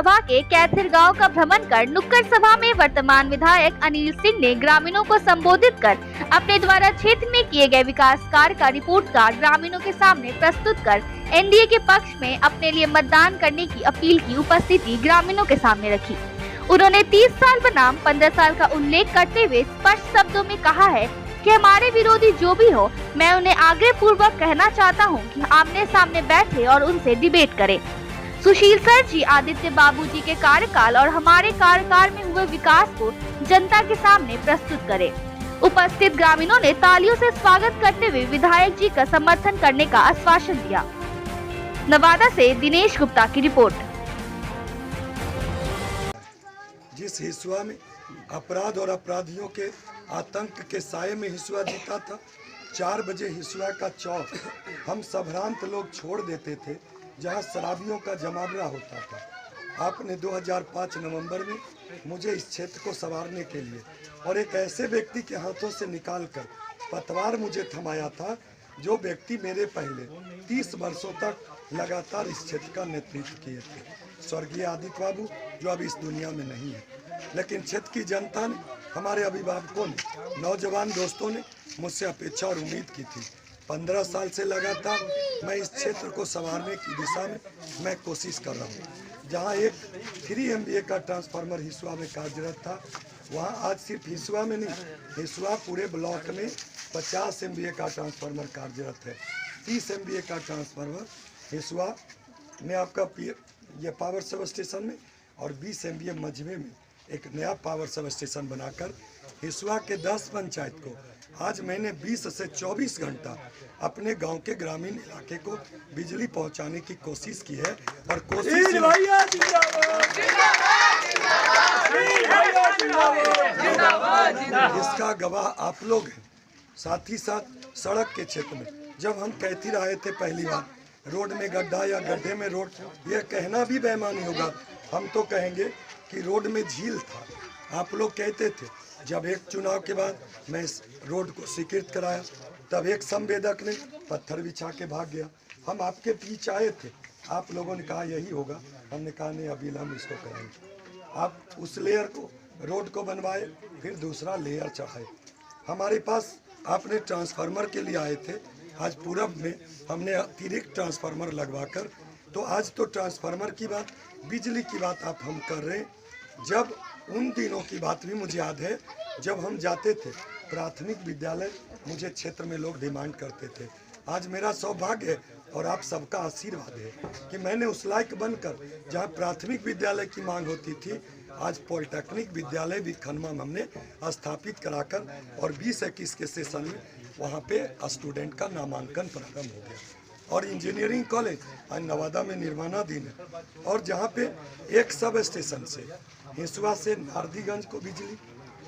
सभा के कैथर गांव का भ्रमण कर नुक्कड़ सभा में वर्तमान विधायक अनिल सिंह ने ग्रामीणों को संबोधित कर अपने द्वारा क्षेत्र में किए गए विकास कार्य का रिपोर्ट कार्ड ग्रामीणों के सामने प्रस्तुत कर एनडीए के पक्ष में अपने लिए मतदान करने की अपील की उपस्थिति ग्रामीणों के सामने रखी। उन्होंने 30 साल बनाम 15 साल का उल्लेख करते हुए स्पष्ट शब्दों में कहा है कि हमारे विरोधी जो भी हो, मैं उन्हें आग्रह पूर्वक कहना चाहता हूं कि आमने सामने बैठे और उनसे डिबेट करें। सुशील सर जी आदित्य बाबू जी के कार्यकाल और हमारे कार्यकाल में हुए विकास को जनता के सामने प्रस्तुत करें। उपस्थित ग्रामीणों ने तालियों से स्वागत करते हुए विधायक जी का समर्थन करने का आश्वासन दिया। नवादा से दिनेश गुप्ता की रिपोर्ट। जिस हिसुआ में अपराध और अपराधियों के आतंक के साये में हिसुआ जीता था, 4 बजे हिसुआ का चौक हम संभ्रांत लोग छोड़ देते थे, जहां शराबियों का जमावड़ा होता था। आपने 2005 नवंबर में मुझे इस क्षेत्र को संवारने के लिए और एक ऐसे व्यक्ति के हाथों से निकालकर पतवार मुझे थमाया था, जो व्यक्ति मेरे पहले 30 वर्षों तक लगातार इस क्षेत्र का नेतृत्व किए थे, स्वर्गीय आदित्य बाबू, जो अब इस दुनिया में नहीं है। लेकिन क्षेत्र की जनता ने, हमारे अभिभावकों ने, नौजवान दोस्तों ने मुझसे अपेक्षा और उम्मीद की थी। 15 साल से लगातार मैं इस क्षेत्र को संवारने की दिशा में मैं कोशिश कर रहा हूँ। जहाँ एक 3 MVA का ट्रांसफार्मर हिसुआ में कार्यरत था, वहाँ आज सिर्फ हिसुआ में नहीं, हिसुआ पूरे ब्लॉक में 50 MVA का ट्रांसफार्मर कार्यरत है। 30 MVA का ट्रांसफार्मर हिसुआ में आपका ये पावर सब स्टेशन में और 20 MVA मझवे में एक नया पावर सब स्टेशन बनाकर हिसुआ के 10 पंचायत को आज मैंने 20 से 24 घंटा अपने गांव के ग्रामीण इलाके को बिजली पहुंचाने की कोशिश की है। और कोशिश इसका गवाह आप लोग हैं। साथ ही साथ सड़क के क्षेत्र में जब हम कैथर आए थे पहली बार, रोड में गड्ढा या गड्ढे में रोड, यह कहना भी बेईमानी होगा। हम तो कहेंगे कि रोड में झील था। आप लोग कहते थे, जब एक चुनाव के बाद मैं इस रोड को स्वीकृत कराया, तब एक संवेदक ने पत्थर बिछा के भाग गया। हम आपके पीछे आए थे, आप लोगों ने कहा यही होगा, हमने कहा नहीं, अभी हम इसको करेंगे। आप उस लेयर को, रोड को बनवाए, फिर दूसरा लेयर चढ़ाए। हमारे पास आपने ट्रांसफार्मर के लिए आए थे, आज पूरब में हमने अतिरिक्त ट्रांसफार्मर लगवाकर, तो आज तो ट्रांसफार्मर की बात, बिजली की बात आप हम कर रहे हैं। जब उन दिनों की बात भी मुझे याद है, जब हम जाते थे प्राथमिक विद्यालय, मुझे क्षेत्र में लोग डिमांड करते थे। आज मेरा सौभाग्य है और आप सबका आशीर्वाद है कि मैंने उस लायक बनकर, जहां प्राथमिक विद्यालय की मांग होती थी, आज पॉलिटेक्निक विद्यालय भी खनवा में हमने स्थापित कराकर और 20-21 के सेशन में वहाँ पे स्टूडेंट का नामांकन प्रारंभ हो गया। और इंजीनियरिंग कॉलेज आज नवादा में निर्माणाधीन है। और जहाँ पे एक सब स्टेशन से हिसुआ से नारदीगंज को बिजली,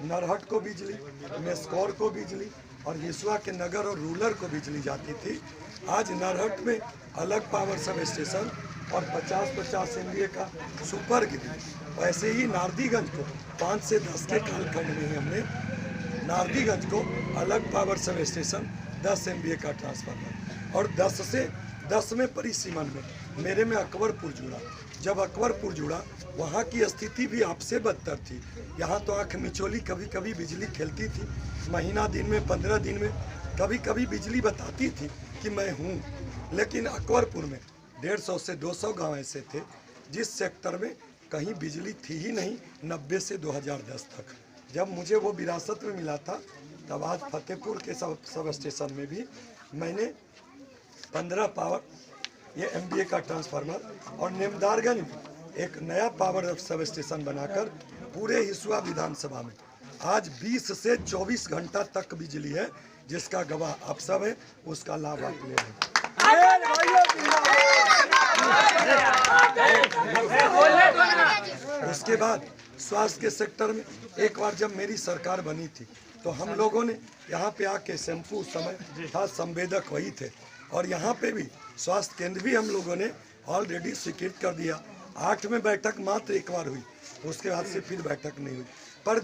नरहट को बिजली, मेस्कौर को बिजली और हिसुआ के नगर और रूरल को बिजली जाती थी, आज नरहट में अलग पावर सब स्टेशन और 50-50 MVA का सुपर ग्रिड। वैसे ही नारदीगंज को 5 से 10 के कालखंड में ही हमने नारदीगंज को अलग पावर सब स्टेशन 10 MVA का ट्रांसफार्मर और 10 में परिसीमन में मेरे में अकबरपुर जुड़ा। जब अकबरपुर जुड़ा, वहाँ की स्थिति भी आपसे बदतर थी। यहाँ तो आँख मिचोली, कभी कभी बिजली खेलती थी, महीना दिन में 15 दिन में कभी कभी बिजली बताती थी कि मैं हूँ। लेकिन अकबरपुर में 150 से 200 गांव ऐसे थे जिस सेक्टर में कहीं बिजली थी ही नहीं, 90 से 2010 तक। जब मुझे वो विरासत में मिला था, तब आज फतेहपुर के सब स्टेशन में भी मैंने 15 पावर ये MVA का ट्रांसफार्मर और नेमदारगंज में एक नया पावर सब स्टेशन बनाकर पूरे हिसुआ विधानसभा में आज 20 से 24 घंटा तक बिजली है, जिसका गवाह आप सब हैं, उसका लाभ आप ले रहे हैं। उसके बाद स्वास्थ्य के सेक्टर में एक बार जब मेरी सरकार बनी थी, तो हम लोगों ने यहाँ पे आके शैम्पू समय था, संवेदक वही थे, और यहाँ पे भी स्वास्थ्य केंद्र भी हम लोगों ने ऑलरेडी स्वीकृत कर दिया। 8 में बैठक मात्र एक बार हुई, उसके बाद से फिर बैठक नहीं हुई। पर